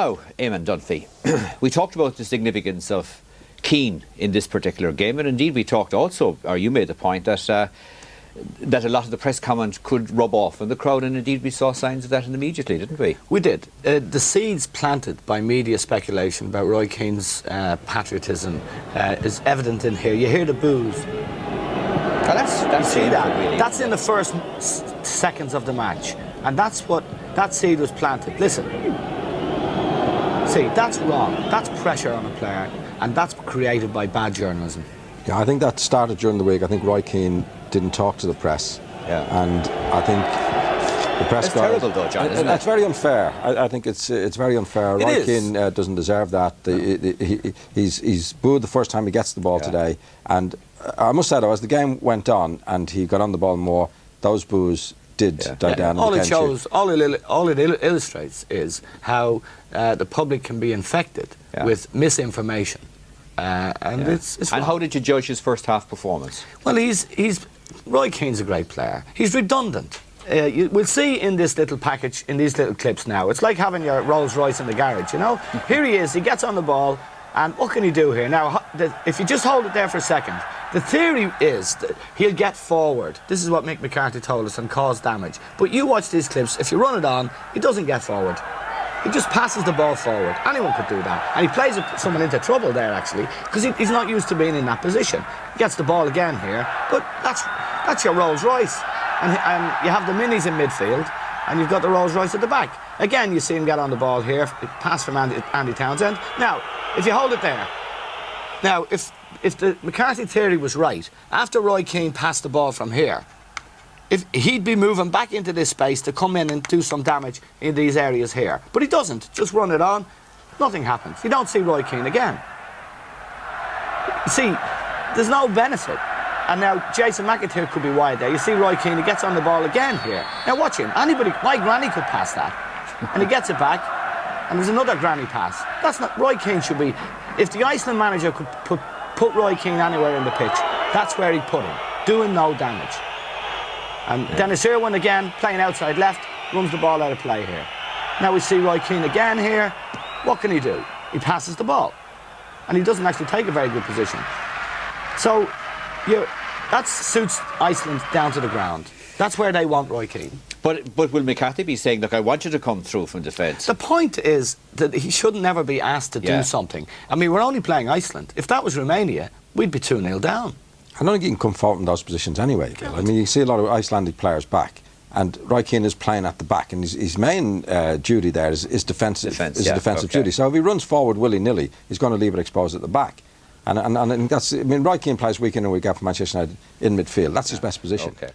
Now, Eamon Dunphy, we talked about the significance of Keane in this particular game, and indeed we talked also, or you made the point that that a lot of the press comment could rub off on the crowd, and indeed we saw signs of that immediately, didn't we? We did. The seeds planted by media speculation about Roy Keane's patriotism is evident in here. You hear the boos. Oh, that's you see that? really. That's in the first seconds of the match, and that's what that seed was planted. Listen. See, that's wrong. That's pressure on a player, and that's created by bad journalism. Yeah, I think that started during the week. I think Roy Keane didn't talk to the press. Yeah. And I think the press That's guys... terrible though, John, isn't it? That's very unfair. I think it's very unfair. Roy Keane doesn't deserve that. He's booed the first time he gets the ball today. And I must say, though, as the game went on and he got on the ball more, those boos did die down. All it shows, all it illustrates is how the public can be infected with misinformation. And how did you judge his first half performance? Well, Roy Keane's a great player. He's redundant. We'll see in this little package, in these little clips now. It's like having your Rolls Royce in the garage, you know? Here he is, he gets on the ball, and what can he do here? Now, if you just hold it there for a second, the theory is that he'll get forward. This is what Mick McCarthy told us, and cause damage. But you watch these clips, if you run it on, he doesn't get forward. He just passes the ball forward. Anyone could do that. And he plays someone into trouble there, actually, because he's not used to being in that position. He gets the ball again here, but that's your Rolls Royce. And you have the minis in midfield, and you've got the Rolls Royce at the back. Again, you see him get on the ball here, pass from Andy Townsend. Now, if you hold it there, now, if the McCarthy theory was right, after Roy Keane passed the ball from here, if he'd be moving back into this space to come in and do some damage in these areas here. But he doesn't. Just run it on. Nothing happens. You don't see Roy Keane again. You see, there's no benefit. And now Jason McAteer could be wide there. You see Roy Keane, he gets on the ball again here. Now watch him. My granny could pass that. And he gets it back. And there's another granny pass. That's not... Roy Keane should be... If the Iceland manager could put Roy Keane anywhere in the pitch, that's where he'd put him. Doing no damage. And Dennis Irwin again, playing outside left, runs the ball out of play here. Now we see Roy Keane again here. What can he do? He passes the ball. And he doesn't actually take a very good position. So, that suits Iceland down to the ground. That's where they want Roy Keane. But will McCarthy be saying, look, I want you to come through from defence? The point is that he should never be asked to do something. I mean, we're only playing Iceland. If that was Romania, we'd be 2-0 down. I don't think you can come forward in those positions anyway, Bill. I mean, you see a lot of Icelandic players back, and Roy Keane is playing at the back, and his main duty there is defensive duty. So if he runs forward willy-nilly, he's going to leave it exposed at the back. And that's, I mean, Roy Keane plays week in and week out for Manchester United in midfield. That's his best position. Okay.